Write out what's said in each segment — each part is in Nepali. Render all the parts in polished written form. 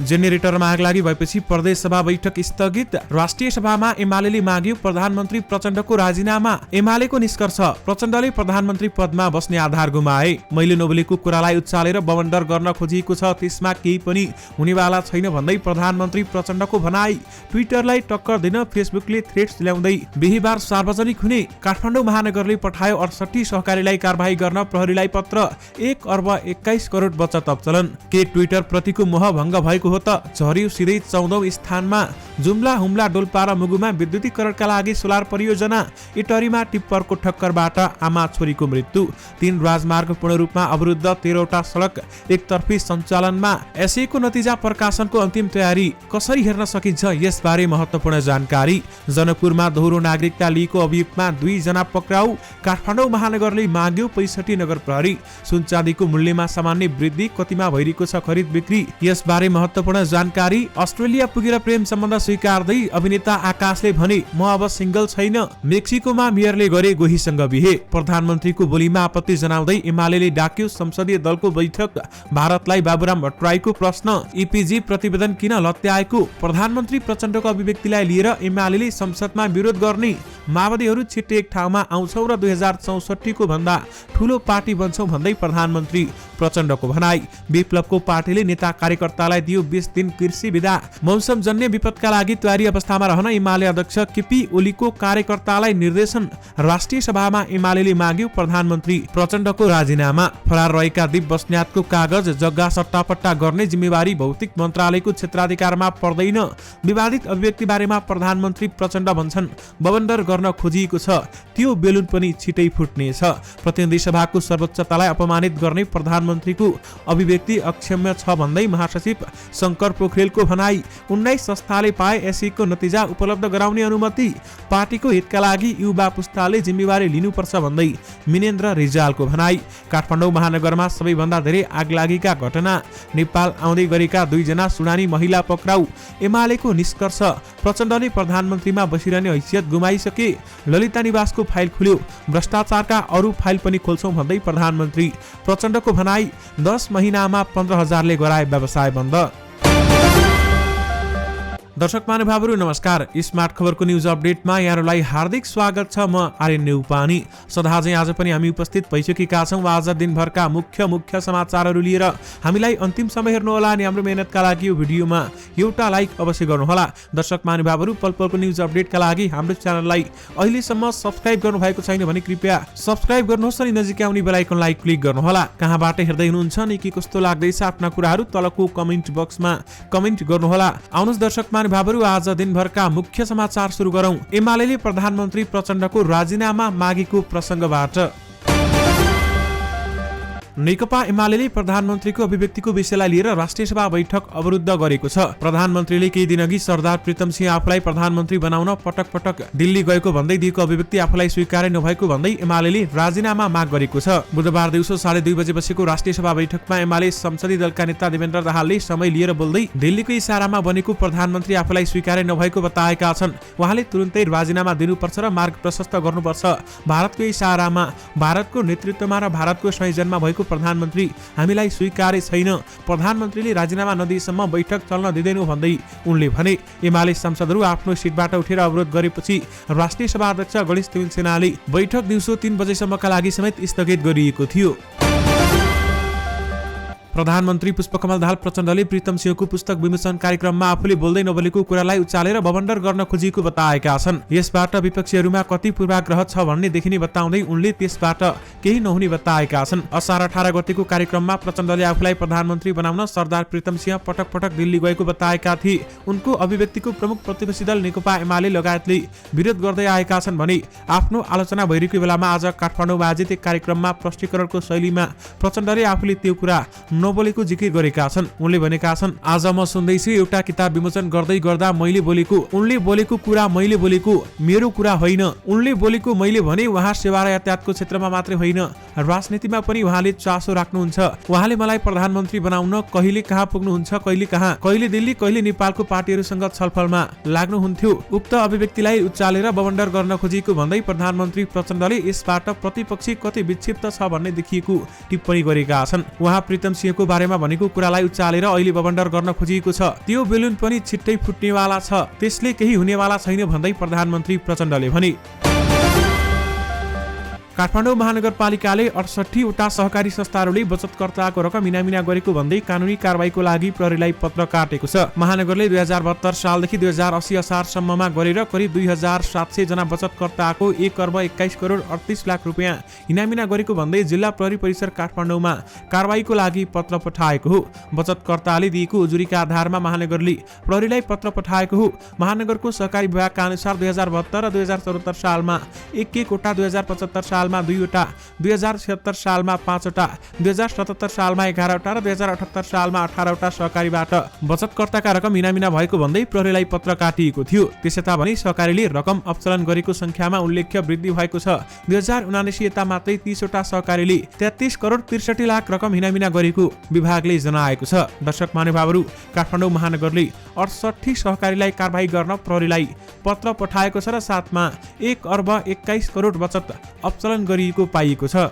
जेनेरेटरमा आगलागी भएपछि प्रदेश सभा बैठक स्थगित। राष्ट्रिय सभामा एमालेले माग्यो प्रधानमन्त्री प्रचण्डको राजीनामा। एमालेको निष्कर्ष, प्रचण्डले प्रधानमन्त्री पदमा बस्ने आधार गुमाए। मैले नबोलेको कुरालाई उचालेर बवण्डर गर्न खोजिएको छ, त्यसमा केही पनि हुनेवाला छैन भन्दै प्रधानमन्त्री प्रचण्डको भनाई। ट्विटरलाई टक्कर दिन फेसबुकले थ्रेड्स ल्याउँदै बिहीबार सार्वजनिक हुने। काठमाडौँ महानगरले पठायो 68 सहकारीलाई कारबाही गर्न प्रहरीलाई पत्र। 1 अर्ब 21 करोड बचत अवचलन। के ट्विटर प्रतिको मोह भङ्ग भएको हो त? झर्यो सिधै 14औं स्थानमा। जुम्ला, हुम्ला, डोल्पा र मुगुमा विद्युतीकरणका लागि सोलर परियोजना। इटरीमा टिप्परको ठक्करबाट आमा छोरीको मृत्यु। 3 राजमार्ग पूर्ण रूपमा अवरुद्ध, 13वटा सडक एकतर्फी सञ्चालनमा। एसएको नतिजा प्रकाशनको अन्तिम तयारी कसरी हेर्न सकिन्छ, यसबारे महत्त्वपूर्ण जानकारी। जनकपुरमा दोहोरो नागरिकता लिएको अभियोगमा 2 जना पक्राउ। काठमाडौँ महानगरले माग्यो 65 नगर प्रहरी। सुन चाँदीको मूल्यमा सामान्य वृद्धि, कतिमा भइरहेको छ खरिद बिक्री, यसबारे महत्त्वपूर्ण जानकारी। अस्ट्रेलिया पुगेर प्रेम सम्बन्ध स्वीकार्दै अभिनेता आकाशले भने म अब सिंगल छैन। मेक्सिकोमा मेयरले गरे गोहीसँग बिहे। प्रधानमन्त्रीको बोलीमा आपत्ति जनाउँदै एमालेले डाक्यो संसदीय दलको बैठक। भारतलाई बाबुराम भट्टराईको प्रश्न, ईपीजी प्रतिवेदन किन लत्याएको? प्रधानमन्त्री प्रचण्डको अभिव्यक्तिलाई लिएर एमालेले संसदमा विरोध गर्ने। माओवादीहरू छिट्टै एक ठाउँमा आउँछौ र 2064 को भन्दा ठूलो पार्टी बन्छौ भन्दै प्रधानमन्त्री प्रचण्डको भनाई। विप्लवको पार्टीले नेता कार्यकर्तालाई दियो 20 दिन कृषि विदा। मौसम जन्य विपदका लागि तयारी अवस्थामा रहन एमाले अध्यक्ष केपी ओलीको कार्यकर्तालाई निर्देशन। राष्ट्रिय सभामा एमालेले माग्यो प्रधानमन्त्री प्रचण्डको राजीनामा। फरार रहेका दीप बस्नेतको कागज जग्गा सट्टापट्टा गर्ने जिम्मेवारी भौतिक मन्त्रालयको क्षेत्राधिकारमा पर्दैन। विवादित अभिव्यक्ति बारेमा प्रधानमन्त्री प्रचण्ड भन्छन् बवण्डर गर्न खोजिएको छ, त्यो बेलुन पनि छिटै फुट्नेछ। प्रतिनिधि सभाको सर्वोच्चतालाई अपमानित गर्ने प्रधानमन्त्रीको अभिव्यक्ति अक्षम्य छ भन्दै महासचिव शंकर पोखरेलको भनाई। 19 संस्थाले पाए एसईको नतिजा उपलब्ध गराउने अनुमति। पार्टीको हितका लागि युवा पुस्ताले जिम्मेवारी लिनुपर्छ भन्दै मिनेन्द्र रिजालको भनाई। काठमाडौँ महानगरमा सबैभन्दा धेरै आगलागीका घटना। नेपाल आउँदै गरेका 2 जना सुडानी महिला पक्राउ। एमालेको निष्कर्ष, प्रचण्डले प्रधानमन्त्रीमा बसिरहने हैसियत गुमाइसके। ललिता निवासको फाइल खुल्यो, भ्रष्टाचारका अरू फाइल पनि खोल्छौं भन्दै प्रधानमन्त्री प्रचण्डको भनाई। 10 महिनामा 15,000ले गराए व्यवसाय बन्द। दर्शक महानुभावहरू नमस्कार। स्मार्ट खबरको न्यूज अपडेटमा यहाँहरूलाई हार्दिक स्वागत छ। म आर्यन नेउपानी। सदाझै आज पनि हामी उपस्थित भइसकेका छौँ आज दिनभरका मुख्य समाचारहरू लिएर। हामीलाई अन्तिम समय हेर्नुहोला अनि हाम्रो मेहनतका लागि यो भिडियोमा एउटा लाइक अवश्य गर्नुहोला। दर्शक महानुभावहरू पल पलको न्यूज अपडेटका लागि हाम्रो च्यानललाई अहिलेसम्म सब्स्क्राइब गर्नुभएको छैन भने कृपया सब्स्क्राइब गर्नुहोस् अनि नजिकै आउने बेल आइकनलाई क्लिक गर्नुहोला। कहाँबाट हेर्दै हुनुहुन्छ अनि के कस्तो लाग्दैछ आफ्ना कुराहरू तलको कमेन्ट बक्समा कमेन्ट गर्नुहोला। आउनुहोस् दर्शक महानुभावहरू आज दिनभरका मुख्य समाचार सुरु गरौं। एमालेले प्रधानमन्त्री प्रचण्डको राजीनामा मागेको प्रसंगबाट। नेकपा एमालेले प्रधानमन्त्रीको अभिव्यक्तिको विषयलाई लिएर राष्ट्रिय सभा बैठक अवरुद्ध गरेको छ। प्रधानमन्त्रीले केही दिनअघि सरदार प्रीतम सिंह आफूलाई प्रधानमन्त्री बनाउन पटक पटक दिल्ली गएको भन्दै दिएको अभिव्यक्ति आफूलाई स्वीकार्य नभएको भन्दै एमालेले राजीनामा माग गरेको छ। बुधबार दिउँसो 2:30 बजे बसेको राष्ट्रिय सभा बैठकमा एमाले संसदीय दलका नेता देवेन्द्र दाहालले समय लिएर बोल्दै दिल्लीको इसारामा बनेको प्रधानमन्त्री आफूलाई स्वीकार्य नभएको बताएका छन्। उहाँले तुरुन्तै राजीनामा दिनुपर्छ र मार्ग प्रशस्त गर्नुपर्छ। भारतको इसारामा, भारतको नेतृत्वमा र भारतको संयोजनमा भएको प्रधानमन्त्री हामीलाई स्वीकार्य छैन। प्रधानमन्त्रीले राजीनामा नदिएसम्म बैठक चल्न दिँदैनौ भन्दै उनले भने। एमाले सांसदहरू आफ्नो सिटबाट उठेर अवरोध गरेपछि राष्ट्रिय सभा अध्यक्ष गणेश तिमिलसेनाले बैठक दिउँसो 3 बजेसम्मका लागि समेत स्थगित गरिएको थियो। प्रधानमन्त्री पुष्पकमल दाहाल प्रचण्डले प्रीतम सिंहको पुस्तक विमोचन कार्यक्रममा आफूले बोल्दै नबोलेको कुरालाई उचालेर बवण्डर गर्न खोजिएको बताएका छन्। यसबाट विपक्षीहरूमा कति पूर्वाग्रह छ भन्ने देखिने बताउँदै उनले त्यसबाट केही नहुने बताएका छन्। असार 18 गतेको कार्यक्रममा प्रचण्डले आफूलाई प्रधानमन्त्री बनाउन सरदार प्रीतम सिंह पटक पटक दिल्ली गएको बताएका थिए। उनको अभिव्यक्तिको प्रमुख प्रतिपक्षी दल नेकपा एमाले लगायतले विरोध गर्दै आएका छन् भने आफ्नो आलोचना भइरहेको बेलामा आज काठमाडौँमा आयोजित एक कार्यक्रममा प्रष्टीकरणको शैलीमा प्रचण्डले आफूले त्यो कुरा नबोलेको जिकिर गरेका छन्। उनले भनेका छन्, आज म सुन्दैछु एउटा किताब विमोचन गर्दै गर्दा मैले बोलेको, उनले बोलेको कुरा मैले बोलेको मेरो कुरा होइन। उनले बोलेको मैले भने उहाँ सेवा र यातायातको क्षेत्रमा मात्रै होइन राजनीतिमा पनि उहाँले चासो राख्नुहुन्छ। उहाँले मलाई प्रधानमन्त्री बनाउन कहिले कहाँ पुग्नुहुन्छ, कहिले दिल्ली, कहिले नेपालको पार्टीहरूसँग छलफलमा लाग्नुहुन्थ्यो। उक्त अभिव्यक्तिलाई उचालेर बवण्डर गर्न खोजिएको भन्दै प्रधानमन्त्री प्रचण्डले यसबाट प्रतिपक्षी कति विक्षिप्त छ भन्ने देखिएको टिप्पणी गरेका छन्। उहाँ प्रीतम सिंहको बारेमा भनेको कुरालाई उचालेर अहिले बवण्डर गर्न खोजिएको छ। त्यो बेलुन पनि छिट्टै फुट्नेवाला छ, त्यसले केही हुनेवाला छैन भन्दै प्रधानमन्त्री प्रचण्डले भने। काठमाडौँ महानगरपालिकाले 68 वटा सहकारी संस्थाहरूले बचतकर्ताको रकम इनामिना गरेको भन्दै कानुनी कारबाहीको लागि प्रहरीलाई पत्र काटेको छ। महानगरले 2072 सालदेखि 2080 असारसम्ममा गरेर करिब 2700 जना बचतकर्ताको 1 अर्ब 21 करोड 38 लाख रुपियाँ इनामिना गरेको भन्दै जिल्ला प्रहरी परिसर काठमाडौँमा कारबाहीको लागि पत्र पठाएको हो। बचतकर्ताले दिएको उजुरीका आधारमा महानगरले प्रहरीलाई पत्र पठाएको हो। महानगरको सहकारी विभागका अनुसार 2072 र 2074 सालमा 1 वटा, 2075 सालमा 2 वटा, 2076 सालमा 5 वटा, 2077 सालमा 11 वटा र 2078 सालमा 18 वटा सहकारीबाट बचतकर्ताका रकम इनामिना भएको भन्दै प्रहरीलाई पत्र काटिएको थियो। त्यसयता भने सहकारीले रकम अपचलन गरेको संख्यामा उल्लेख्य वृद्धि भएको छ। 2079 यता मात्रै 30 वटा सहकारीले 33 करोड 63 लाख रकम इनामिना गरेको विभागले जनाएको छ। दर्शक महानुभावहरू, काठमाडौँ महानगरले 68 सहकारीलाई कारबाही गर्न प्रहरीलाई पत्र पठाएको छ र साथमा 1 अर्ब 21 करोड बचत अपचलन गरिएको पाइएको छ।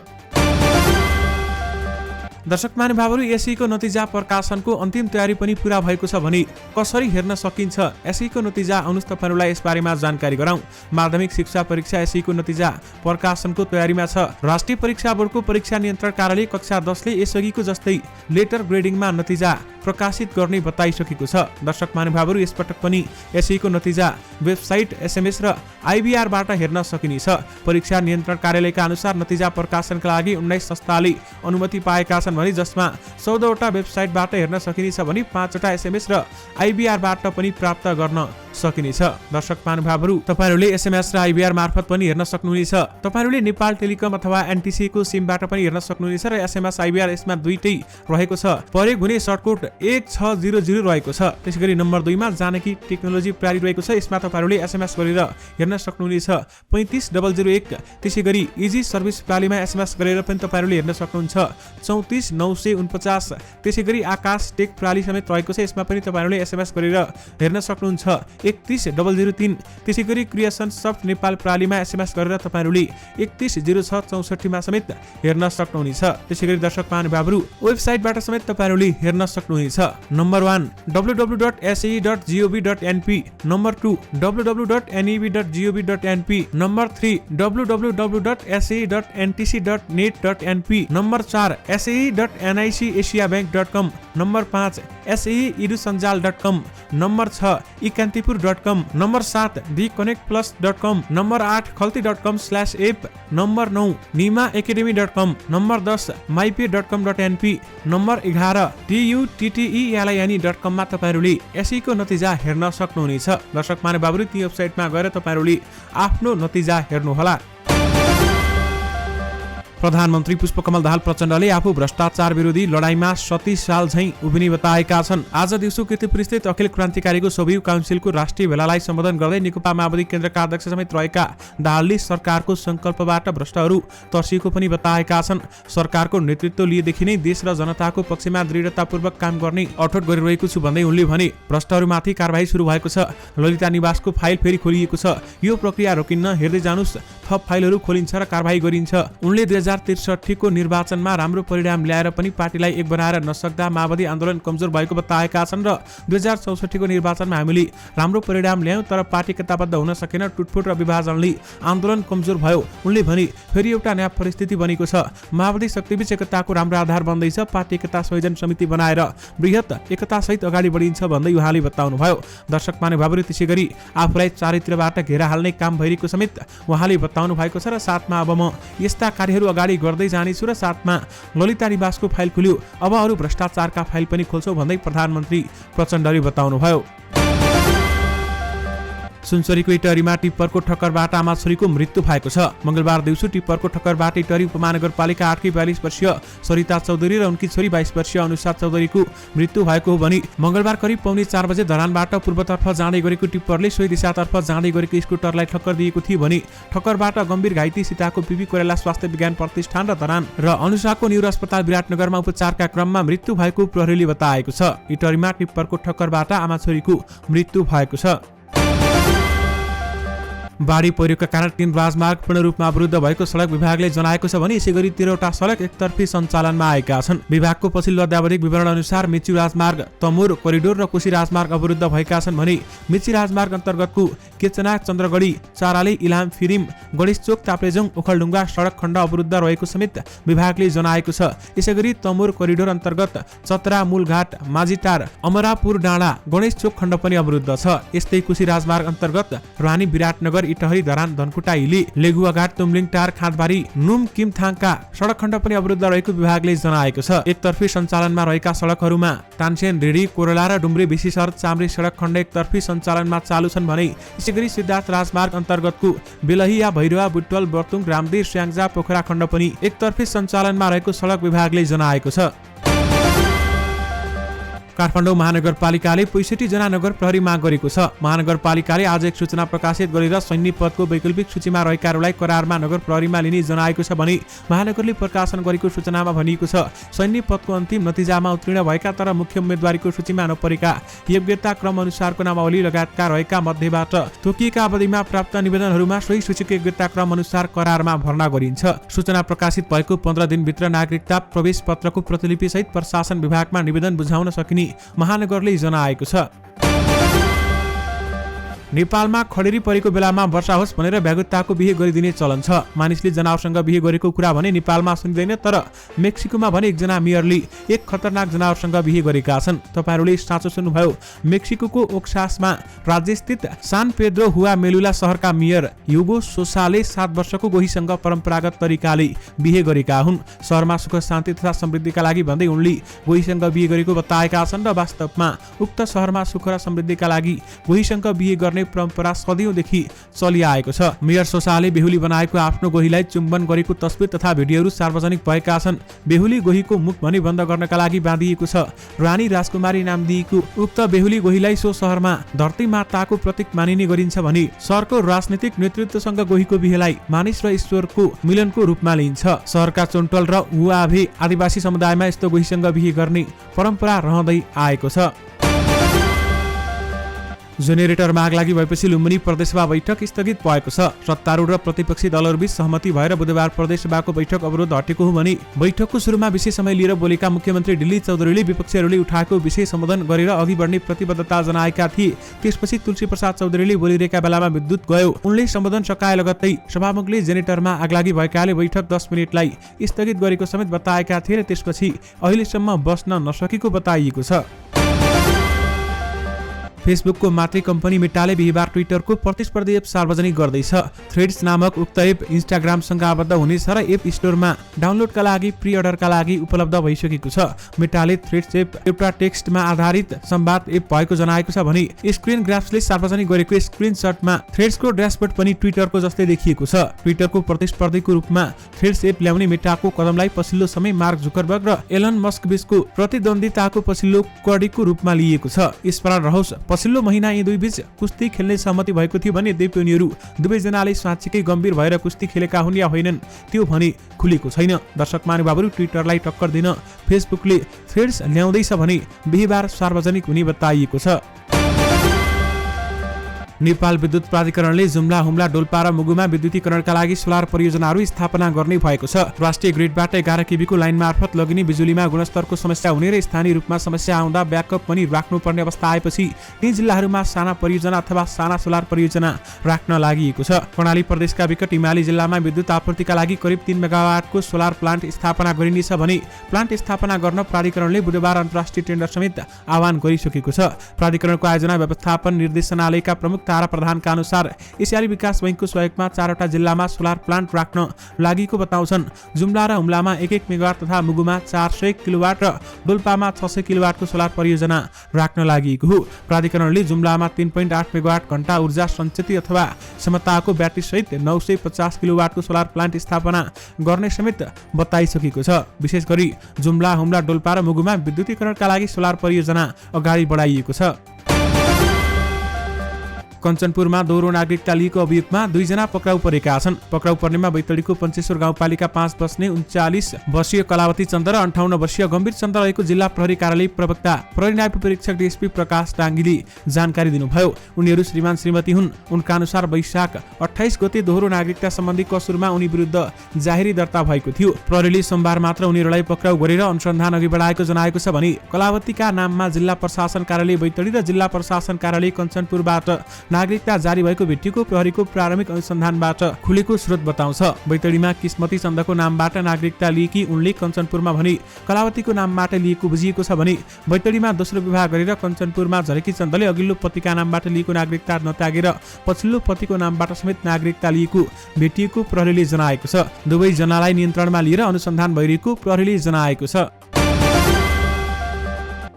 दर्शक महानुभावहरू, एसईको नतिजा प्रकाशनको अन्तिम तयारी पनि पूरा भएको छ भने कसरी हेर्न सकिन्छ? एसईको नतिजा आउनुस् तपाईहरुलाई यसबारेमा जानकारी गराउँ। माध्यमिक शिक्षा परीक्षा एसईको नतिजा प्रकाशनको तयारीमा छ। राष्ट्रिय परीक्षा बोर्डको परीक्षा नियन्त्रण कार्यालय कक्षा 10 ले यसअघिको जस्तै लेटर ग्रेडिङमा नतिजा प्रकाशित गर्ने बताइसकेको छ। दर्शक महानुभावहरू, यसपटक पनि एसईको नतिजा वेबसाइट, एसएमएस र आइबीआर बाट हेर्न सकिनेछ। परीक्षा नियन्त्रण कार्यालयका अनुसार नतिजा प्रकाशनका लागि 19 संस्थाले अनुमति पाएका छन् भने जसमा 14 वटा वेबसाइटबाट हेर्न सकिनेछ भने 5 वटा एसएमएस र आइबीआर बाट पनि प्राप्त गर्न सकिनेछ। दर्शक महानुभावहरू, तपाईहरुले एसएमएस र आइबीआर मार्फत पनि हेर्न सक्नुहुनेछ। तपाईहरुले नेपाल टेलिकम अथवा एनटीसी को सिमबाट पनि हेर्न सक्नुहुनेछ र एसएमएस आइबीआर यसमा दुईटै रहेको छ। प्रयोग हुने सर्टकोड 1600 रहेको छ। त्यसैगरी नम्बर 2 मा जानकी टेक्नोलोजी प्रणाली रहेको छ। यसमा तपाईहरुले एसएमएस गरेर हेर्न सक्नुहुनेछ 35001। त्यसैगरी इजी सर्भिस प्रणालीमा एसएमएस गरेर पनि तपाईहरुले हेर्न सक्नुहुन्छ 34949। त्यसैगरी आकाश टेक प्रणाली समेत रहेको छ। यसमा पनि तपाईहरुले एसएमएस गरेर हेर्न सक्नुहुन्छ 31003। त्यसैगरी क्रिएसन सफ्ट नेपाल प्रणालीमा एसएमएस गरेर तपाईहरुले 31064 मा समेत हेर्न सक्नुहुनेछ। त्यसैगरी दर्शक महानुभावहरू, वेबसाइटबाट समेत तपाईहरुले हेर्न सक्नुहुनेछ। Number 1 www.se.gov.np, number 2 www.neb.gov.np, number 3 www.se.ntc.net.np, number 4 se.nicasiabank.com, number 5 se.edusanjal.com, number 6 ekantipuर.com, number 7 theconnectplus.com, number 8 khalti.com/app, number 9 nimaacademy.com, number 10 mypay.com.np, number 11 tutteli.com मा तपाईहरुले एसईको नतिजा हेर्न सक्नुहुनेछ। दर्शक महानुभावहरू, ती वेबसाइटमा गएर तपाईहरुले आफ्नो नतिजा हेर्नुहोला। प्रधानमन्त्री पुष्पकमल दाहाल प्रचण्डले आफू भ्रष्टाचार विरोधी लडाईँमा 37 साल झैं उभिने बताएका छन्। आज दिउँसो कीर्तिपुर स्थित अखिल क्रान्तिकारीको सोभियु काउन्सिलको राष्ट्रिय भेलालाई सम्बोधन गर्दै नेकपा माओवादी केन्द्रका अध्यक्ष समेत रहेका दाहालले सरकारको संकल्पबाट भ्रष्टहरू तर्सिएको पनि बताएका छन्। सरकारको नेतृत्व लिएदेखि नै देश र जनताको पक्षमा दृढतापूर्वक काम गर्ने अठोट गरिरहेको छु भन्दै उनले भने भ्रष्टहरूमाथि कारबाही सुरु भएको छ। ललिता निवासको फाइल फेरि खोलिएको छ। यो प्रक्रिया रोकिन्न, हेर्दै जानुस्, थप फाइलहरू खोलिन्छ र कारबाही गरिन्छ। उनले 2063 को निर्वाचनमा राम्रो परिणाम ल्याएर पनि पार्टीलाई एक बनाएर नसक्दा माओवादी आन्दोलन कमजोर भएको बताएका छन् र 2064 को निर्वाचनमा हामीले राम्रो परिणाम ल्यायौं तर पार्टी एकताबद्ध हुन सकेन, टुटफुट र विभाजनले आन्दोलन कमजोर भयो। उनले भने फेरि एउटा नयाँ परिस्थिति बनेको छ। माओवादी शक्तिबीच एकताको राम्रो आधार बन्दैछ। पार्टी एकता संयोजन समिति बनाएर बृहत एकता सहित अगाडि बढिन्छ भन्दै उहाँले बताउनुभयो। दर्शक महानुभावहरू, त्यसैगरी आफूलाई चारैतिरबाट घेरा हाल्ने काम भइरहेको समेत उहाँले बताउनु भएको छ र साथमा अब म यस्ता कार्यहरू अगाडि गर्दै जानेछु र साथमा ललिता निवासको फाइल खुल्यो, अब अरू भ्रष्टाचारका फाइल पनि खोल्छौ भन्दै प्रधानमन्त्री प्रचण्डले बताउनुभयो। सुनसरीको इटहरीमा टिप्परको ठक्करबाट आमा छोरीको मृत्यु भएको छ। मंगलबार दिउँसो टिप्परको ठक्करबाट इटहरी उपमहानगरपालिका 8 की 42 वर्षीय सरिता चौधरी र उनकी छोरी 22 वर्षीय अनुषा चौधरीको मृत्यु भएको हो भनी मंगलबार करिब पौने 4 बजे धरानबाट पूर्वतर्फ जाँदै गरेको टिप्परले सोही दिशातर्फ जाँदै गरेको स्कुटरलाई ठक्कर दिएको थियो भनी ठक्करबाट गम्भीर घाइते सीताको पीपी कोइराला स्वास्थ्य विज्ञान प्रतिष्ठान र धरान र अनुषाको न्युरो अस्पताल विराटनगरमा उपचारका क्रममा मृत्यु भएको प्रहरीले बताएको छ। इटहरीमा टिप्परको ठक्करबाट आमा छोरीको मृत्यु भएको छ। बाढी पहिरोका कारण 3 राजमार्ग पूर्ण रूपमा अवरुद्ध भएको सडक विभागले जनाएको छ भने यसैगरी 13वटा सडक एकतर्फी सञ्चालनमा आएका छन्। विभागको पछिल्लो अध्यावधिक विवरण अनुसार मेची राजमार्ग, तमुर कोरिडोर र कोशी राजमार्ग अवरुद्ध भएका छन् भने मेची राजमार्ग अन्तर्गतको केचना, चन्द्रगढी, चाराले, इलाम, फिरिम, गणेशचोक, ताप्लेजुङ, ओखलढुङ्गा सडक खण्ड अवरुद्ध रहेको समेत विभागले जनाएको छ। यसैगरी तमुर कोरिडोर अन्तर्गत चतरा, मूलघाट, माझीटार, अमरापुर डाँडा, गणेशचोक खण्ड पनि अवरुद्ध छ। यस्तै कोशी राजमार्ग अन्तर्गत रानी, विराटनगर, इटहरी, धरान, धनकुटा, इली, लेगुवाघाट, तुमलिङ टार, खाँदबारी, नुम, किमथाङका सडक खण्ड पनि अवरुद्ध रहेको विभागले जनाएको छ। एकतर्फी सञ्चालनमा रहेका सडकहरूमा तानसेन, रेडी, कोरला र डुम्रे विशेषर चाम्रे सडक खण्ड एकतर्फी सञ्चालनमा चालु छन् भने यसैगरी सिद्धार्थ राजमार्ग अन्तर्गतको बेलहिया, भैरवा, बुटवल, बर्तुङ, रामदीर, स्याङ्जा, पोखरा खण्ड पनि एकतर्फी सञ्चालनमा रहेको सडक विभागले जनाएको छ। काठमाडौँ महानगरपालिकाले 65 जना नगर प्रहरी माग गरेको छ। महानगरपालिकाले आज एक सूचना प्रकाशित गरेर सैन्य पदको वैकल्पिक सूचीमा रहेकाहरूलाई करारमा नगर प्रहरीमा लिने जनाएको छ भने महानगरले प्रकाशन गरेको सूचनामा भनिएको छ सैन्य पदको अन्तिम नतिजामा उत्तीर्ण भएका तर मुख्य उम्मेदवारीको सूचीमा नपरेका, योग्यता क्रम अनुसारको नामावली लगायतका रहेका मध्येबाट तोकिएका अवधिमा प्राप्त निवेदनहरूमा सोही सूचीको योग्यता क्रम अनुसार करारमा भर्ना गरिन्छ। सूचना प्रकाशित भएको 15 दिनभित्र नागरिकता प्रवेश पत्रको प्रतिलिपि सहित प्रशासन विभागमा निवेदन बुझाउन सकिने महानगरले जनाएको छ। नेपालमा खडेरी परेको बेलामा वर्षा होस् भनेर भ्यागुत्ताको बिहे गरिदिने चलन छ। मानिसले जनावरसँग बिहे गरेको कुरा भने नेपालमा सुनिँदैन, तर मेक्सिकोमा भने एकजना मेयरले एक खतरनाक जनावरसँग बिहे गरेका छन्। तपाईहरूले साँचो सुन्नुभयो। मेक्सिकोको ओक्सासमा राज्यस्थित सान पेद्रो हुआ मेलुला शहरका मेयर युगो सोसाले 7 वर्षको गोहीसँग परम्परागत तरिकाले बिहे गरेका हुन्। शहरमा सुख शान्ति तथा समृद्धिका लागि भन्दै उनले गोहीसँग बिहे गरेको बताएका छन् र वास्तवमा उक्त शहरमा सुख र समृद्धिका लागि गोहीसँग बिहे गर्ने परम्परा सदियौंदेखि चलिआएको छ। मेयर सोसाले बेहुली बनाएको आफ्नो गोहीलाई चुम्बन गरेको तस्बिर तथा भिडियोहरू सार्वजनिक भएका छन्। बेहुली गोहीको मुख भनी बन्द गर्नका लागि बाँधिएको छ। रानी राजकुमारी नाम दिएको उक्त बेहुली गोहीलाई सो शहरमा धरती माताको प्रतीक मानिने गरिन्छ भने शहरको राजनीतिक नेतृत्वसँग गोहीको बिहेलाई मानिस र ईश्वरको मिलनको रूपमा लिइन्छ। शहरका चोन्टल र उआभे आदिवासी समुदायमा यस्तो गोहीसँग बिहे गर्ने परम्परा रहँदै आएको छ। जेनेरेटर माग लागि भएपछि लुम्बिनी प्रदेशसभा बैठक स्थगित भएको छ। सत्तारूढ र प्रतिपक्षी दलहरूबीच सहमति भएर बुधबार प्रदेशसभाको बैठक अवरोध हटेको हो भने बैठकको सुरुमा विशेष समय लिएर बोलेका मुख्यमन्त्री दिल्ली चौधरीले विपक्षीहरूले उठाएको विषय सम्बोधन गरेर अघि बढ्ने प्रतिबद्धता जनाएका थिए। त्यसपछि तुलसी प्रसाद चौधरीले बोलिरहेका बेलामा विद्युत गयो। उनले सम्बोधन सकाए लगत्तै सभामुखले जेनेरेटरमा आगलागी भएकाले बैठक 10 मिनेटलाई स्थगित गरेको समेत बताएका थिए र त्यसपछि अहिलेसम्म बस्न नसकेको बताइएको छ। फेसबुकको मातृ कम्पनी मेटाले बिहिबार ट्विटरको प्रतिस्पर्धी एप सार्वजनिक गर्दैछ। थ्रेड्स नामक उक्त एप इन्स्टाग्रामसँग आबद्ध हुनेछ र एप स्टोरमा डाउनलोडका लागि प्री अर्डरका लागि उपलब्ध भइसकेको छ। मेटाले थ्रेड्स एप एउटा टेक्स्टमा आधारित संवाद एप भएको जनाएको छ भने स्क्रिन ग्राफ्सले सार्वजनिक गरेको स्क्रिनशटमा थ्रेड्सको ड्यासबोर्ड पनि ट्विटरको जस्तै देखिएको छ। ट्विटरको प्रतिस्पर्धीको रूपमा थ्रेड्स एप ल्याउने मेटाको कदमलाई पछिल्लो समय मार्क जुकरबर्ग र एलन मस्क बीचको प्रतिद्वन्दिताको पछिल्लो कडीको रूपमा लिएको छ। स्मरण रहोस्, पछिल्लो महिना यी दुई बीच कुस्ती खेल्ने सहमति भएको थियो भने यद्यपि उनीहरू दुवैजनाले साँच्चीकै गम्भीर भएर कुस्ती खेलेका हुन् या होइनन् त्यो भने खुलेको छैन। दर्शक महानुभावहरू, ट्विटरलाई टक्कर दिन फेसबुकले थ्रेड्स ल्याउँदैछ भने बिहिबार सार्वजनिक हुने बताइएको छ। नेपाल विद्युत प्राधिकरणले जुम्ला, हुम्ला, डोल्पा र मुगुमा विद्युतीकरणका लागि सोलर परियोजनाहरू स्थापना गर्ने भएको छ। राष्ट्रिय ग्रिडबाट 11 केबीको लाइन मार्फत लगिने बिजुलीमा गुणस्तरको समस्या हुने र स्थानीय रूपमा समस्या आउँदा ब्याकअप पनि राख्नुपर्ने अवस्था आएपछि यी जिल्लाहरूमा साना परियोजना अथवा साना सोलर परियोजना राख्न लागि छ। कर्णाली प्रदेशका विकट हिमाली जिल्लामा विद्युत आपूर्तिका लागि करिब 3 मेगावाटको सोलर प्लान्ट स्थापना गरिनेछ भने प्लान्ट स्थापना गर्न प्राधिकरणले बुधबार अन्तर्राष्ट्रिय टेन्डर समेत आह्वान गरिसकेको छ। प्राधिकरणको आयोजना व्यवस्थापन निर्देशनालयका प्रमुख तारा प्रधानका अनुसार एसियाली विकास बैंकको सहयोगमा 4वटा जिल्लामा सोलर प्लान्ट राख्न लागेको बताउँछन्। जुम्ला र हुम्लामा 1 मेगावाट तथा मुगुमा 400 किलोवाट र डोल्पामा 600 किलोवाटको सोलर परियोजना राख्न लागेको हो। प्राधिकरणले जुम्लामा 3.8 मेगावाट घण्टा ऊर्जा सञ्चित अथवा क्षमताको ब्याट्री सहित 950 किलोवाटको सोलर प्लान्ट स्थापना गर्ने समेत बताइसकेको छ। विशेष गरी जुम्ला, हुम्ला, डोल्पा र मुगुमा विद्युतीकरणका लागि सोलर परियोजना अगाडि बढाइएको छ। कञ्चनपुरमा दोहोरो नागरिकता लिएको अभियोगमा 2 जना पक्राउ परेका छन्। पक्राउ पर्नेमा बैतडीको पञ्चेश्वर गाउँपालिका 5 बस्ने 39 वर्षीय कलावती चन्द र 58 वर्षीय गम्भीर चन्द रहेको जिल्ला प्रहरी कार्यालय प्रवक्ता प्रहरी नायब परीक्षक डीएसपी प्रकाश डाङ्गीले जानकारी दिनुभयो। उनीहरू श्रीमान श्रीमती हुन्। उनका अनुसार वैशाख 28 गते दोहोरो नागरिकता सम्बन्धी कसुरमा उनी विरुद्ध जाहेरी दर्ता भएको थियो। प्रहरीले सोमबार मात्र उनीहरूलाई पक्राउ गरेर अनुसन्धान अघि बढाएको जनाएको छ भने कलावतीका नाममा जिल्ला प्रशासन कार्यालय बैतडी र जिल्ला प्रशासन कार्यालय कञ्चनपुरबाट नागरिकता जारी भएको भेटिएको प्रहरीको प्रारम्भिक अनुसन्धानबाट खुलेको स्रोत बताउँछ। बैतडीमा किस्मती चन्दको नामबाट नागरिकता लिएकी उनले कञ्चनपुरमा भने कलावतीको नामबाट लिएको बुझिएको छ भने बैतडीमा दोस्रो विवाह गरेर कञ्चनपुरमा झरेकी चन्दले अघिल्लो पतिका नामबाट लिएको नागरिकता नत्यागेर पछिल्लो पतिको नामबाट समेत नागरिकता लिएको भेटिएको प्रहरीले जनाएको छ। दुवै जनालाई नियन्त्रणमा लिएर अनुसन्धान भइरहेको प्रहरीले जनाएको छ।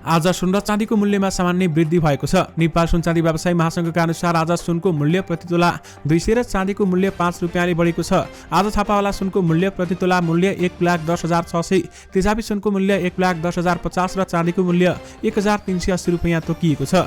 आज सुन र चाँदीको मूल्यमा सामान्य वृद्धि भएको छ। नेपाल सुन चाँदी व्यवसायी महासंघका अनुसार आज सुनको मूल्य प्रति तोला 200 र चाँदीको मूल्य 5 रुपियाँले बढेको छ। आज छापावाला सुनको मूल्य प्रति तोला मूल्य 1,10,600, तेजाबी सुनको मूल्य 1,10,050 र चाँदीको मूल्य 1,380 रुपियाँ तोकिएको छ।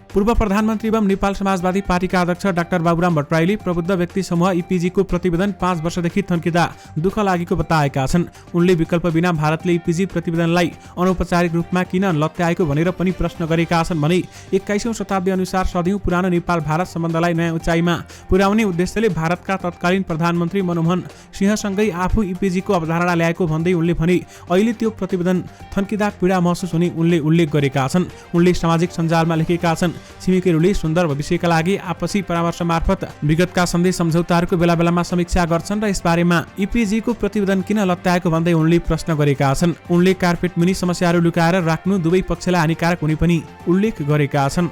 पूर्व प्रधानमन्त्री एवं नेपाल समाजवादी पार्टीका अध्यक्ष डाक्टर बाबुराम भट्टराईले प्रबुद्ध व्यक्ति समूह इपिजीको प्रतिवेदन 5 वर्षदेखि थन्किँदा दुःख लागेको बताएका छन्। उनले विकल्प बिना भारतले इपिजी प्रतिवेदनलाई अनौपचारिक रूपमा किन लत्याएको भनेर पनि प्रश्न गरेका छन् भने 21औं शताब्दी अनुसार सदियौं पुरानो नेपाल भारत सम्बन्धलाई नयाँ उचाइमा पुर्याउने उद्देश्यले भारतका तत्कालीन प्रधानमन्त्री मनमोहन सिंहसँगै आफू इपिजीको अवधारणा ल्याएको भन्दै उनले भने अहिले त्यो प्रतिवेदन थन्किँदा पीडा महसुस हुने उनले उल्लेख गरेका छन्। उनले सामाजिक सञ्जालमा लेखेका छन्, छिमेकीहरूले सुन्दर भविष्यका लागि आपसी परामर्श मार्फत विगतका सन्देश सम्झौताहरूको बेला बेलामा समीक्षा गर्छन् र यसबारेमा इपिजीको प्रतिवेदन किन लत्याएको भन्दै उनले प्रश्न गरेका छन्। उनले कार्पेट मुनि समस्याहरू लुकाएर राख्नु दुवै पक्षलाई हानिकारक हुने पनि उल्लेख गरेका छन्।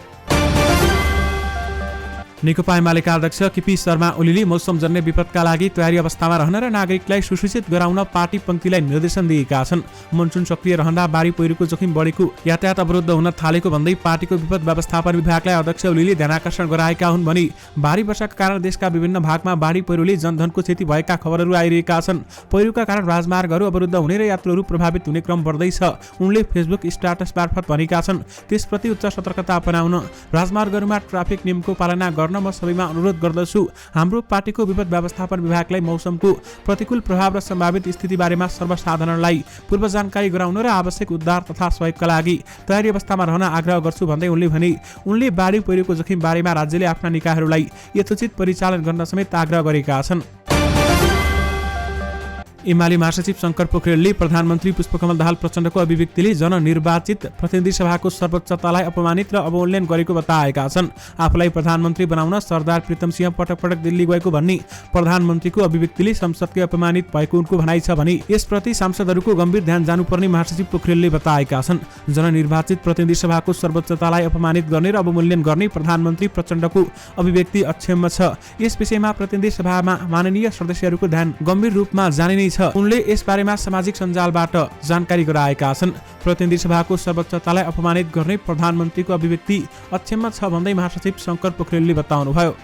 नेकपा एमालेका अध्यक्ष केपी शर्मा ओलीले मौसमजन्य विपदका लागि तयारी अवस्थामा रहन र नागरिकलाई सुसूचित गराउन पार्टी पंक्तिलाई निर्देशन दिएका छन्। मनसुन सक्रिय रहँदा बाढी पहिरोको जोखिम बढेको, यातायात अवरुद्ध हुन थालेको भन्दै पार्टीको विपद व्यवस्थापन विभागलाई अध्यक्ष ओलीले ध्यानाकर्षण गराएका हुन् भने भारी वर्षाका कारण देशका विभिन्न भागमा बाढी पहिरोले जनधनको क्षति भएका खबरहरू आइरहेका छन्। पहिरोका कारण राजमार्गहरू अवरुद्ध हुने र यात्रुहरू प्रभावित हुने क्रम बढ्दैछ। उनले फेसबुक स्ट्याटस मार्फत भनेका छन्, त्यसप्रति उच्च सतर्कता अपनाउन, राजमार्गहरूमा ट्राफिक नियमको पालना गर्न म सबैमा अनुरोध गर्दछु। हाम्रो पार्टीको विपद व्यवस्थापन विभागलाई मौसमको प्रतिकूल प्रभाव र सम्भावित स्थिति बारेमा सर्वसाधारणलाई पूर्व जानकारी गराउन र आवश्यक उद्धार तथा सहयोगका लागि तयारी अवस्थामा रहन आग्रह गर्छु भन्दै उनले भने उनले बाढी पहिरोको जोखिम बारेमा राज्यले आफ्ना निकायहरूलाई यथोचित परिचालन गर्न समेत आग्रह गरेका छन्। एमाले महासचिव शंकर पोखरेलले प्रधानमन्त्री पुष्पकमल दाहाल प्रचण्डको अभिव्यक्तिले जननिर्वाचित प्रतिनिधि सभाको सर्वोच्चतालाई अपमानित र अवमूल्यन गरेको बताएका छन्। आफूलाई प्रधानमन्त्री बनाउन सरदार प्रीतम सिंह पटक पटक दिल्ली गएको भन्ने प्रधानमन्त्रीको अभिव्यक्तिले संसदकै अपमानित भएको उनको भनाइ छ भने यसप्रति सांसदहरूको गम्भीर ध्यान जानुपर्ने महासचिव पोखरेलले बताएका छन्। जननिर्वाचित प्रतिनिधि सभाको सर्वोच्चतालाई अपमानित गर्ने र अवमूल्यन गर्ने प्रधानमन्त्री प्रचण्डको अभिव्यक्ति अक्षम्य छ। यस विषयमा प्रतिनिधि सभामा माननीय सदस्यहरूको ध्यान गम्भीर रूपमा जाने नै छ। उनले यसबारेमा सामाजिक सञ्जालबाट जानकारी गराएका छन्। प्रतिनिधि सभाको सर्वोच्चतालाई अपमानित गर्ने प्रधानमन्त्रीको अभिव्यक्ति अक्षम्य छ भन्दै महासचिव शंकर पोखरेलले बताउनुभयो।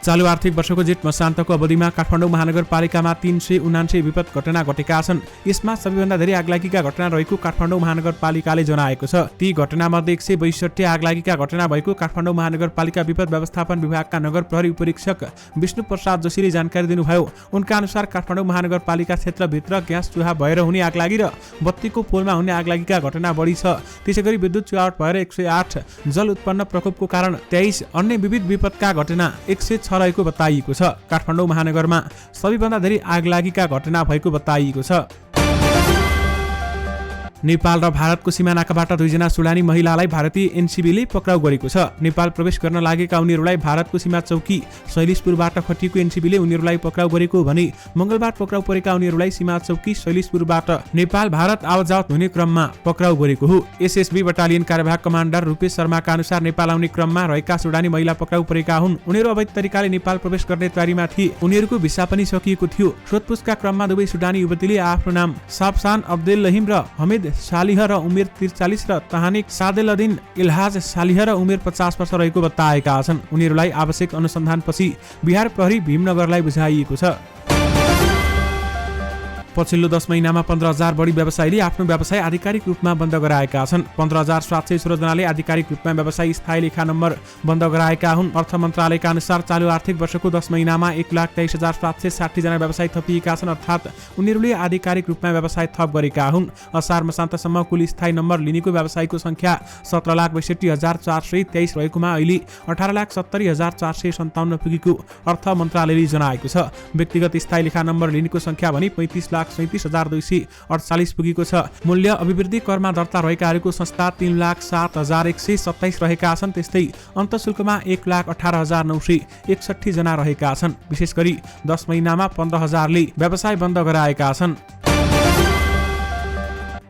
चालु आर्थिक वर्षको जेठ मसान्तको अवधिमा काठमाडौँ महानगरपालिकामा 379 विपद घटना घटेका छन्। यसमा सबैभन्दा धेरै आगलागीका घटना रहेको काठमाडौँ महानगरपालिकाले जनाएको छ। ती घटनामध्ये 162 आगलागीका घटना भएको काठमाडौँ महानगरपालिका विपद व्यवस्थापन विभागका नगर प्रहरी उपरीक्षक विष्णु प्रसाद जोशीले जानकारी दिनुभयो। उनका अनुसार काठमाडौँ महानगरपालिका क्षेत्रभित्र ग्यास चुहा भएर हुने आगलागी र बत्तीको पोलमा हुने आगलागीका घटना बढी छ। त्यसैगरी विद्युत चुहावट भएर 108, जल उत्पन्न प्रकोपको कारण 23, अन्य विविध विपदका घटना 106 रहेको बताइएको छ। काठमाडौँ महानगरमा सबैभन्दा धेरै आगलागीका घटना भएको बताइएको छ। नेपाल र भारतको सीमानाकाबाट 2 जना सुडानी महिलालाई भारतीय एनसीबीले पक्राउ गरेको छ। नेपाल प्रवेश गर्न लागेका उनीहरूलाई भारतको सीमा चौकी शैलेशपुरबाट खटिएको एनसीबीले उनीहरूलाई पक्राउ गरेको भने मंगलबार पक्राउ परेका उनीहरूलाई सीमा चौकी शैलेशपुरबाट नेपाल भारत आवतजावत हुने क्रममा पक्राउ गरेको हो। एसएसबी बटालियन कार्यवाहक कमान्डर रूपेश शर्माका अनुसार नेपाल आउने क्रममा रहेका सुडानी महिला पक्राउ परेका हुन्। उनीहरू अवैध तरिकाले नेपाल प्रवेश गर्ने तयारीमा थिए। उनीहरूको भिसा पनि सकिएको थियो। सोधपुछका क्रममा दुवै सुडानी युवतीले आफ्नो नाम साफसान अब्देल रहिम र हमिद सालिह र उमेर 43 र तहानिक सादेलदिन इल्हाज सालिह र उमेर 50 वर्ष रहेको बताएका छन्। उनीहरूलाई आवश्यक अनुसन्धानपछि बिहार प्रहरी भीमनगरलाई बुझाइएको छ। पछिल्लो 10 महिनामा 15,000 बढी व्यवसायीले आफ्नो व्यवसाय आधिकारिक रूपमा बन्द गराएका छन्। 15,716 जनाले आधिकारिक रूपमा व्यवसाय स्थायी लेखा नम्बर बन्द गराएका हुन्। अर्थ मन्त्रालयका अनुसार चालु आर्थिक वर्षको 10 महिनामा 1,23,760 जना व्यवसाय थपिएका छन्, अर्थात् उनीहरूले आधिकारिक रूपमा व्यवसाय थप गरेका हुन्। असार मसान्तसम्म कुल स्थायी नम्बर लिनेको व्यवसायीको संख्या 17,62,423 रहेकोमा अहिले 18,70,457 पुगेको अर्थ मन्त्रालयले जनाएको छ। व्यक्तिगत स्थायी लेखा नम्बर लिनेको संख्या भने 35,37,248 पुगेको छ। मूल्य अभिवृद्धि करमा दर्ता रहेकाहरूको संस्था 3,07,127 रहेका छन्। त्यस्तै अन्तशुल्कमा 1,18,961 जना रहेका छन्। विशेष गरी 10 महिनामा 15,000ले व्यवसाय बन्द गराएका छन्।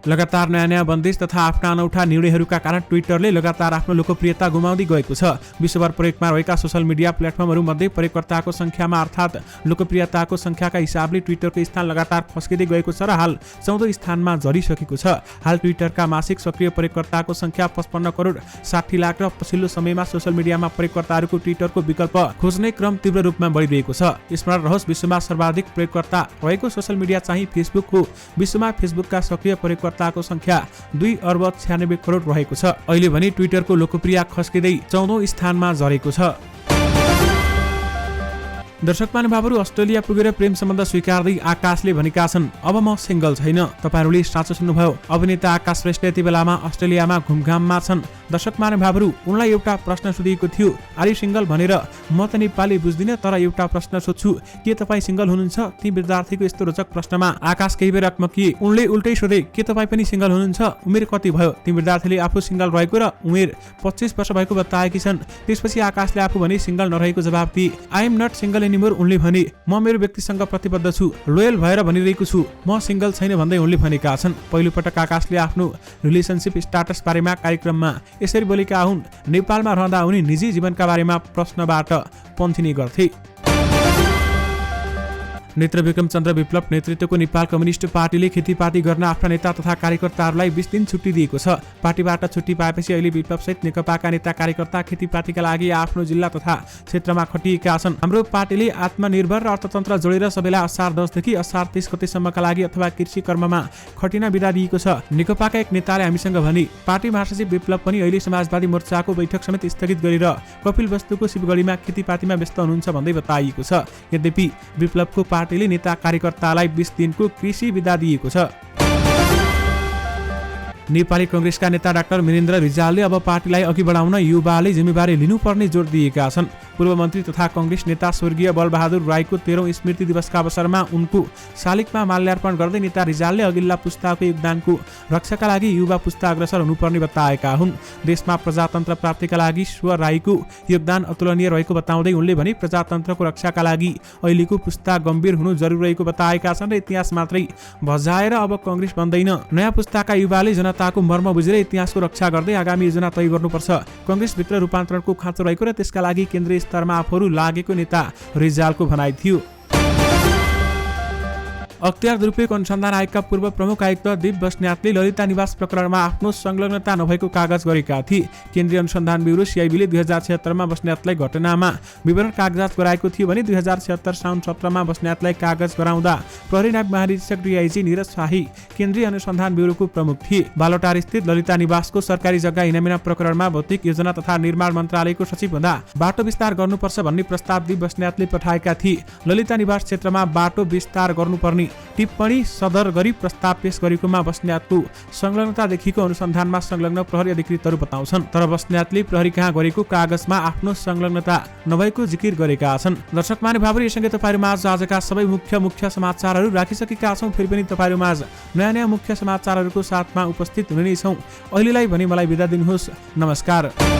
लगातार नयाँ बन्देज तथा आफ्ना अनौठा निर्णयहरूका कारण ट्विटरले लगातार आफ्नो लोकप्रियता गुमाउँदै गएको छ। विश्वभर प्रयोगमा रहेका सोशल मिडिया प्लेटफर्महरूमध्ये प्रयोगकर्ताको संख्यामा अर्थात् लोकप्रियताको संख्याका हिसाबले ट्विटरको स्थान लगातार खस्किँदै गएको छ र हाल 14औं स्थानमा झरिसकेको छ। हाल ट्विटरका मासिक सक्रिय प्रयोगकर्ताको संख्या 55 करोड 60 लाख र पछिल्लो समयमा सोशल मिडियामा प्रयोगकर्ताहरूको ट्विटरको विकल्प खोज्ने क्रम तीव्र रूपमा बढिरहेको छ। स्मरण रहोस्, विश्वमा सर्वाधिक प्रयोगकर्ता रहेको सोशल मिडिया चाहिँ फेसबुक हो। विश्वमा फेसबुकका सक्रिय प्रयोगकर्ताको संख्या 2,96 करोड रहेको छ। अहिले भने ट्विटरको लोकप्रियता खस्किँदै 14औं स्थानमा झरेको छ। दर्शक महानुभावहरू, अस्ट्रेलिया पुगेर प्रेम सम्बन्ध स्वीकार्दै आकाशले भनेका छन्, अब म सिंगल छैन। तपाईहरुले साँचो सुन्नुभयो। अभिनेता आकाश श्रेष्ठ यति बेलामा अस्ट्रेलियामा घुमघाममा छन्। दर्शक महानुभावहरू, उनलाई एउटा प्रश्न सोधिएको थियो, आर यु सिंगल भनेर। म त नेपाली बुझ्दिन, तर एउटा प्रश्न सोध्छु, के तपाईँ सिंगल हुनुहुन्छ? ती विद्यार्थीको यस्तो रोचक प्रश्नमा आकाश केही बेर अकमकिए। उनले उल्टै सोधे, के तपाईँ पनि सिंगल हुनुहुन्छ? उमेर कति भयो? ती विद्यार्थीले आफू सिंगल रहेको र उमेर 25 वर्ष भएको बताएकी छन्। त्यसपछि आकाशले आफू भने सिंगल नरहेको जवाब दिए। I am not single anymore. उनले भने, म मेरो व्यक्तिसँग प्रतिबद्ध छु, लोयल भएर भनिरहेको छु, म सिंगल छैन भन्दै उनले भनेका छन्। पहिलो पटक आकाशले आफ्नो रिलेसनशिप स्टाटस बारेमा कार्यक्रममा यसरी बोलेका हुन्। नेपालमा रहँदा उनी निजी जीवनका बारेमा प्रश्नबाट पन्थिने गर्थे। नेत्र विक्रम चन्द्र विप्लव नेतृत्वको नेपाल कम्युनिस्ट पार्टीले खेतीपाती गर्न आफ्ना नेता तथा कार्यकर्ताहरूलाई 20 दिन छुट्टी दिएको छ। पार्टीबाट छुट्टी पाएपछि अहिले विप्लवसहित नेकपाका नेता कार्यकर्ता खेतीपातीका लागि आफ्नो जिल्ला तथा क्षेत्रमा खटिएका छन्। हाम्रो पार्टीले आत्मनिर्भर र अर्थतन्त्र जोडेर सबैलाई असार 10 देखि असार 30 गतेसम्मका लागि अथवा कृषि कर्ममा खटिन बिदा दिएको छ। नेकपाका एक नेताले हामीसँग भने, पार्टी महासचिव विप्लव पनि अहिले समाजवादी मोर्चाको बैठक समेत स्थगित गरेर कपिलवस्तुको शिवगढीमा खेतीपातीमा व्यस्त हुनुहुन्छ भन्दै बताइएको छ। यद्यपि विप्लवको पार्टीले नेता कार्यकर्तालाई 20 दिनको कृषि बिदा दिएको छ। नेपाली कांग्रेसका नेता डाक्टर वीरेन्द्र रिजालले अब पार्टीलाई अघि बढाउन युवाले जिम्मेवारी लिनुपर्ने जोड दिएका छन्। पूर्व मन्त्री तथा कांग्रेस नेता स्वर्गीय बलबहादुर राईको 13औं स्मृति दिवसका अवसरमा उनको शालिगमा माल्यार्पण गर्दै नेता रिजालले अघिल्ला पुस्ताको योगदानको रक्षाका लागि युवा पुस्ता अग्रसर हुनुपर्ने बताएका हुन्। देशमा प्रजातन्त्र प्राप्तिका लागि स्व राईको योगदान अतुलनीय रहेको बताउँदै उनले भने, प्रजातन्त्रको रक्षाका लागि अहिलेको पुस्ता गम्भीर हुनु जरुरी रहेको बताएका छन् र इतिहास मात्रै भजाएर अब कांग्रेस बन्दैन। नयाँ पुस्ताका युवाले जनताको मर्म बुझेर इतिहासको रक्षा गर्दै आगामी योजना तय गर्नुपर्छ। कांग्रेसभित्र रूपान्तरणको खाँचो रहेको र त्यसका लागि केन्द्रीय स्तरमा आफूहरू लागेको नेता रिजालको भनाइ थियो। अख्तियार दुरुपयोग अनुसन्धान आयोगका पूर्व प्रमुख आयुक्त दीप बस्नेतले ललिता निवास प्रकरणमा आफ्नो संलग्नता नभएको कागज गरेका थिए। केन्द्रीय अनुसन्धान ब्युरो सीआईबीले 2076 मा बस्नेतलाई घटनामा विवरण कागजात गराएको थियो भने 2076 साउन 17 मा बस्नेतलाई कागज गराउँदा प्रहरी नायब महानिरीक्षक डीआईजी निरज शाही केन्द्रीय अनुसन्धान ब्युरोको प्रमुख थिए। बालोटार स्थित ललिता निवासको सरकारी जग्गा इनामिना प्रकरणमा भौतिक योजना तथा निर्माण मन्त्रालयको सचिव हुँदा बाटो विस्तार गर्नुपर्छ भन्ने प्रस्ताव दीप बस्नेतले पठाएका थिए। ललिता निवास क्षेत्रमा बाटो विस्तार गर्नुपर्ने टिप्पणी सदर गरी प्रस्ताव पेश गरेकोमा बस्नेतको संलग्नतादेखिको अनुसन्धानमा संलग्न प्रहरी अधिकृतहरू बताउँछन्। तर बस्नेतले प्रहरी कहाँ गरेको कागजमा आफ्नो संलग्नता नभएको जिकिर गरेका छन्। दर्शक महानुभावहरू, यससँगै तपाईँहरूमाझ आजका सबै मुख्य समाचारहरू राखिसकेका छौँ। फेरि पनि तपाईँहरूमाझ नयाँ मुख्य समाचारहरूको साथमा उपस्थित हुने नै छौँ। अहिलेलाई भने मलाई बिदा दिनुहोस्। नमस्कार।